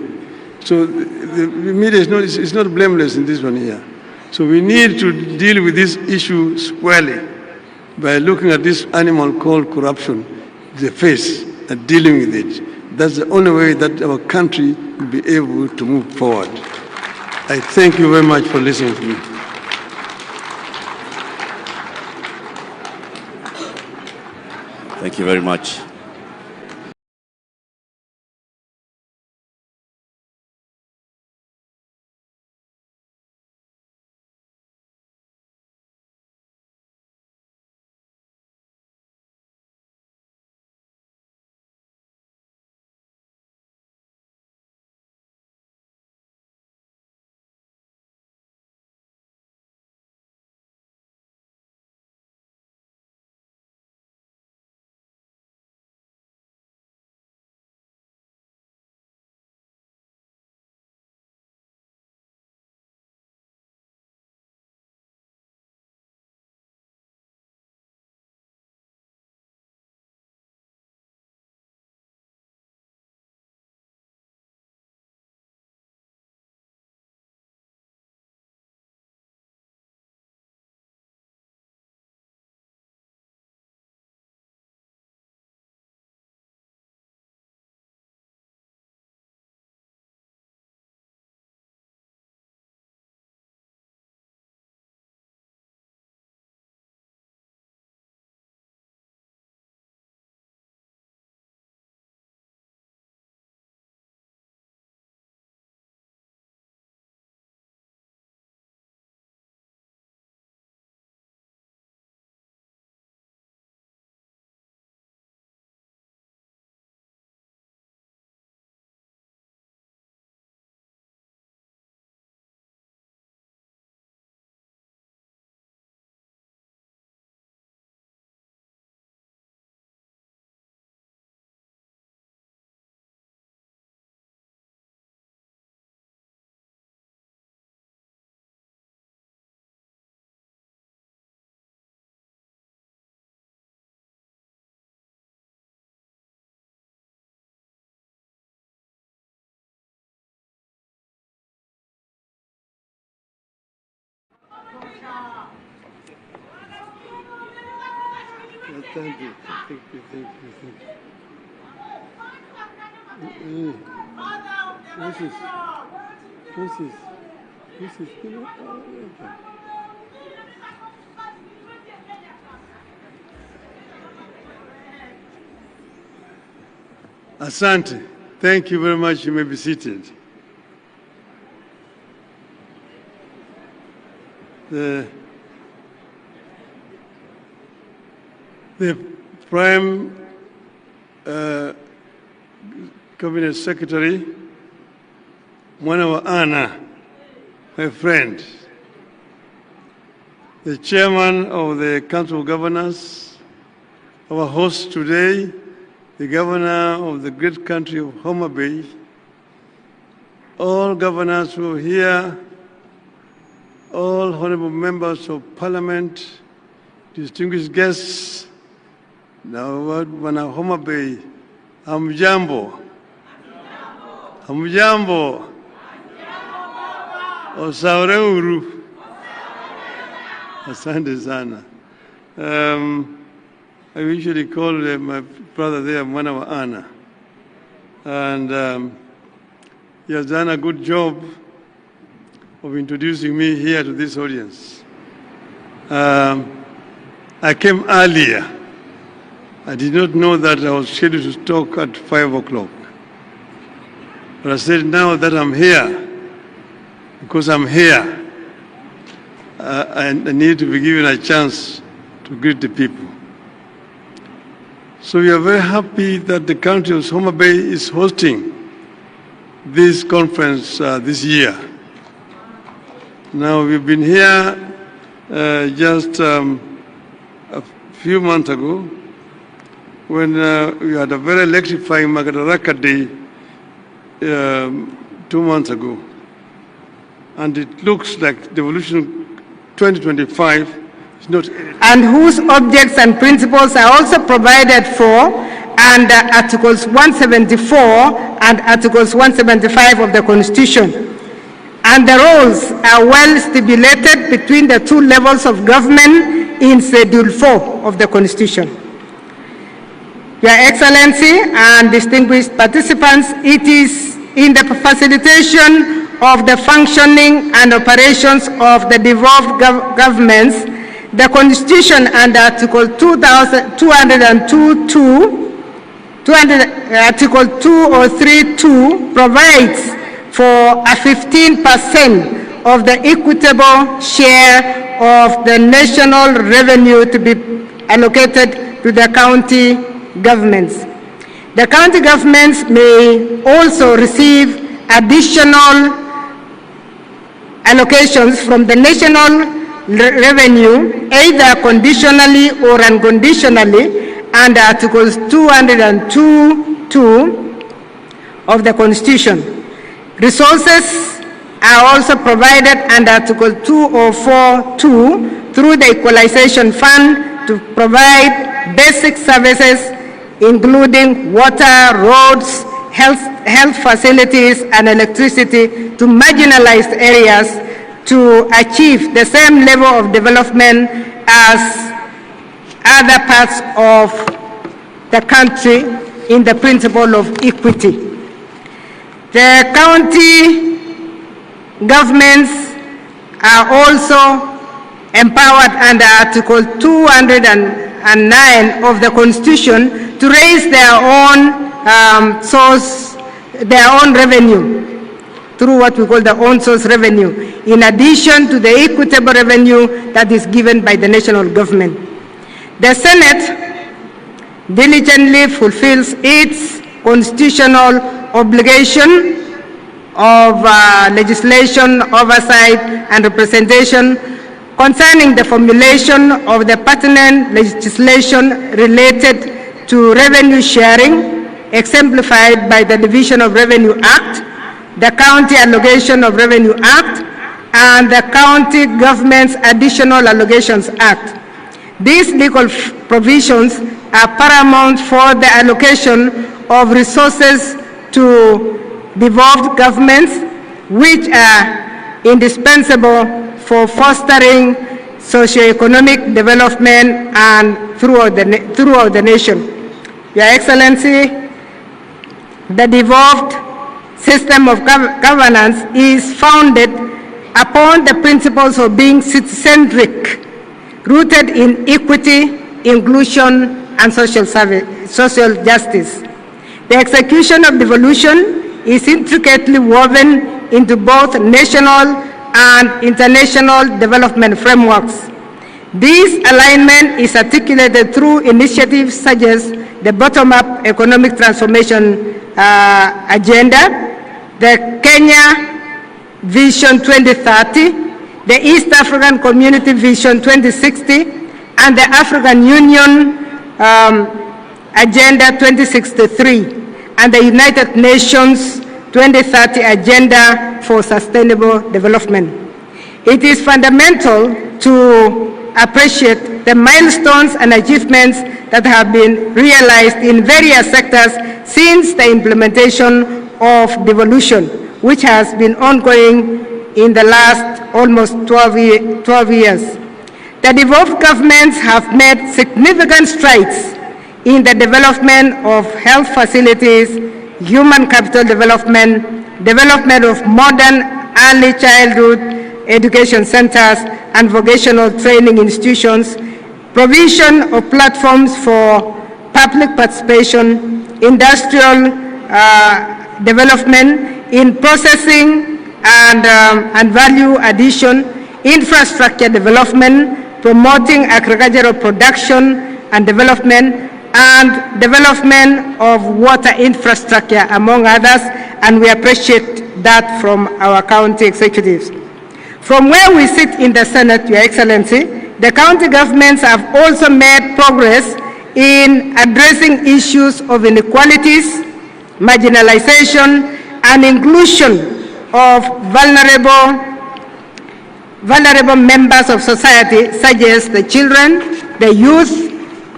So the media is not blameless in this one here. So we need to deal with this issue squarely by looking at this animal called corruption, the face, and dealing with it. That's the only way that our country will be able to move forward. I thank you very much for listening to me. Thank you very much. Thank you. Asante. Thank you very much. You may be seated. The Prime Cabinet Secretary, Anna, my friend, the Chairman of the Council of Governors, our host today, the Governor of the great country of Mutembei, all governors who are here, all honorable members of Parliament, distinguished guests, now wana Mutembei, hamjambo, hamjambo, osaure uhuru. Asante sana. I usually call my brother there Mwana wa Anna, and he has done a good job of introducing me here to this audience. I came earlier. I did not know that I was scheduled to talk at 5 o'clock. But I said, now that I'm here, because I'm here, I need to be given a chance to greet the people. So we are very happy that the country of Mutembei is hosting this conference this year. Now we've been here just a few months ago when we had a very electrifying Madaraka Day 2 months ago. And it looks like Devolution 2025 is not... And whose objects and principles are also provided for under Articles 174 and Articles 175 of the Constitution. And the roles are well stipulated between the two levels of government in Schedule 4 of the Constitution. Your Excellency and distinguished participants, it is in the facilitation of the functioning and operations of the devolved governments The Constitution under Article 203(2) provides for a 15% of the equitable share of the national revenue to be allocated to the county governments. The county governments may also receive additional allocations from the national revenue, either conditionally or unconditionally, under Articles 202(2) of the Constitution. Resources are also provided under Article 204(2) through the Equalization Fund to provide basic services including water, roads, health facilities, and electricity to marginalized areas to achieve the same level of development as other parts of the country in the principle of equity. The county governments are also empowered under Article 209 of the Constitution to raise their own revenue through what we call the own source revenue, in addition to the equitable revenue that is given by the national government. The Senate diligently fulfills its constitutional obligation of legislation, oversight, and representation concerning the formulation of the pertinent legislation related to revenue sharing, exemplified by the Division of Revenue Act, the County Allocation of Revenue Act, and the County Government's Additional Allocations Act. These legal provisions are paramount for the allocation of resources to devolved governments, which are indispensable for fostering socio-economic development and throughout the nation. Your Excellency, the devolved system of governance is founded upon the principles of being citizen-centric, rooted in equity, inclusion, and social justice. The execution of devolution is intricately woven into both national and international development frameworks. This alignment is articulated through initiatives such as the bottom-up economic transformation agenda, the Kenya Vision 2030, the East African Community Vision 2060, and the African Union Agenda 2063, and the United Nations 2030 Agenda for Sustainable Development. It is fundamental to appreciate the milestones and achievements that have been realized in various sectors since the implementation of devolution, which has been ongoing in the last almost 12 years. The devolved governments have made significant strides in the development of health facilities, human capital development, development of modern early childhood education centers and vocational training institutions, provision of platforms for public participation, industrial development in processing and value addition, infrastructure development, promoting agricultural production and development of water infrastructure, among others, and we appreciate that from our county executives. From where we sit in the Senate, Your Excellency, the county governments have also made progress in addressing issues of inequalities, marginalization, and inclusion of vulnerable members of society, such as the children, the youth,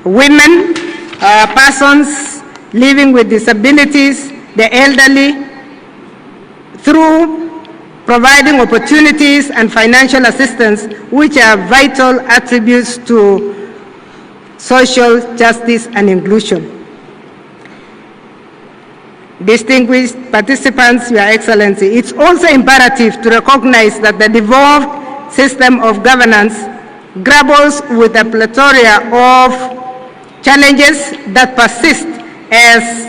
women, persons living with disabilities, the elderly, through providing opportunities and financial assistance, which are vital attributes to social justice and inclusion. Distinguished participants, Your Excellency, it's also imperative to recognize that the devolved system of governance grapples with a plethora of challenges that persist as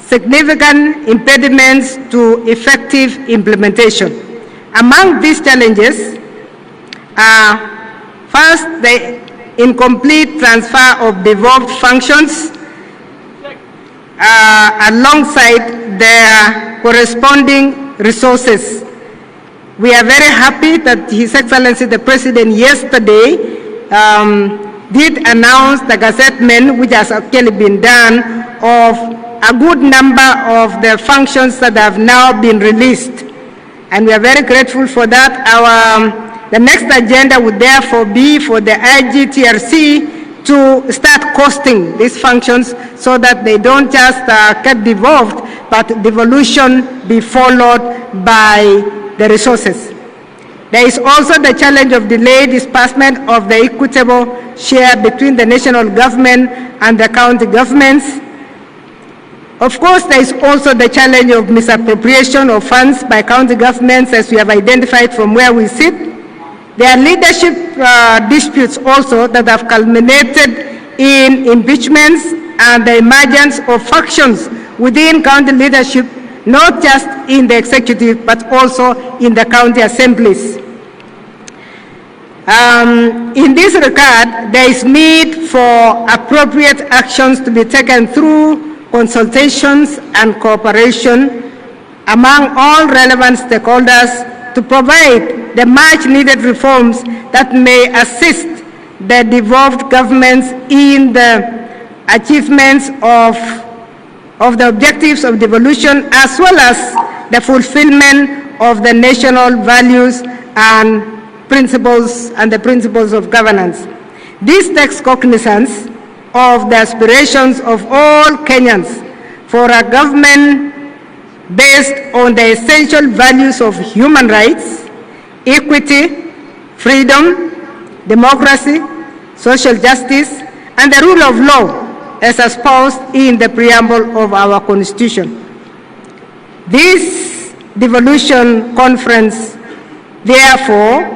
significant impediments to effective implementation. Among these challenges are, first, the incomplete transfer of devolved functions alongside their corresponding resources. We are very happy that His Excellency the President yesterday did announce the gazettement, which has actually been done, of a good number of the functions that have now been released. And we are very grateful for that. The next agenda would therefore be for the IGTRC to start costing these functions so that they don't just get devolved, but devolution be followed by the resources. There is also the challenge of delayed disbursement of the equitable share between the national government and the county governments. Of course, there is also the challenge of misappropriation of funds by county governments, as we have identified from where we sit. There are leadership disputes also that have culminated in impeachments and the emergence of factions within county leadership, not just in the executive, but also in the county assemblies. In this regard, there is need for appropriate actions to be taken through consultations and cooperation among all relevant stakeholders to provide the much-needed reforms that may assist the devolved governments in the achievements of the objectives of devolution, as well as the fulfillment of the national values and principles and the principles of governance. This takes cognizance of the aspirations of all Kenyans for a government based on the essential values of human rights, equity, freedom, democracy, social justice, and the rule of law as espoused in the preamble of our Constitution. This devolution conference, therefore,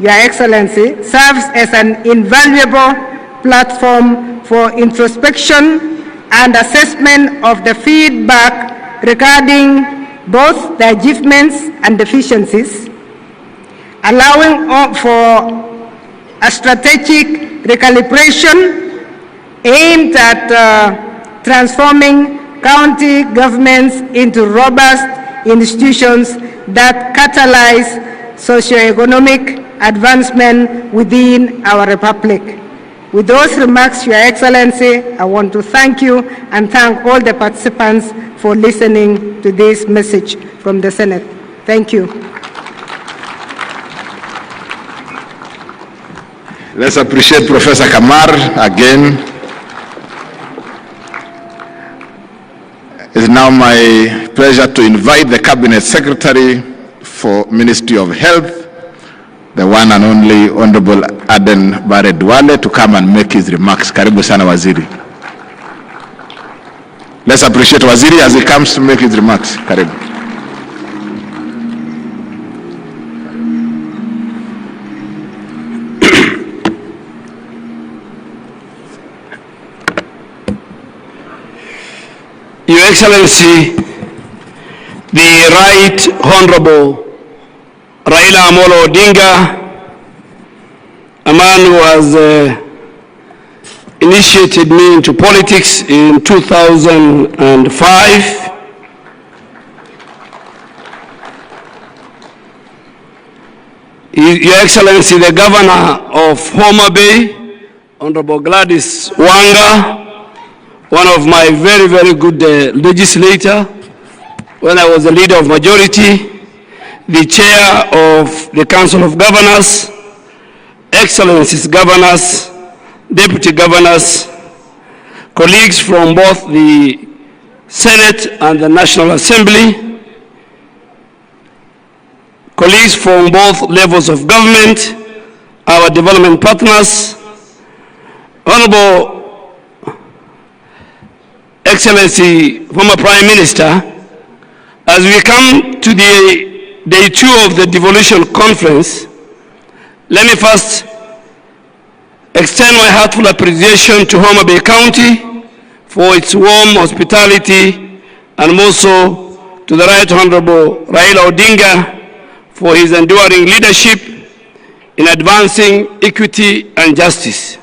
Your Excellency, serves as an invaluable platform for introspection and assessment of the feedback regarding both the achievements and deficiencies, allowing for a strategic recalibration aimed at transforming county governments into robust institutions that catalyze socio-economic advancement within our republic. With those remarks, Your Excellency, I want to thank you and thank all the participants for listening to this message from the Senate. Thank you. Let's appreciate Professor Kamar again. It's now my pleasure to invite the Cabinet Secretary for Ministry of Health, the one and only Honorable Aden Bare Duale, to come and make his remarks. Karibu sana Waziri. Let's appreciate Waziri as he comes to make his remarks. Karibu. Your Excellency, the Right Honorable Raila Odinga, a man who has initiated me into politics in 2005. Your Excellency, the Governor of Mutembei, Honorable Gladys Wanga, one of my very, very good legislator when I was the leader of majority, the chair of the Council of Governors, Excellencies Governors, Deputy Governors, colleagues from both the Senate and the National Assembly, colleagues from both levels of government, our development partners, Honorable Excellency, former Prime Minister, as we come to the day 2 of the Devolution Conference, let me first extend my heartful appreciation to Homa Bay County for its warm hospitality, and also to the Right Honorable Raila Odinga for his enduring leadership in advancing equity and justice.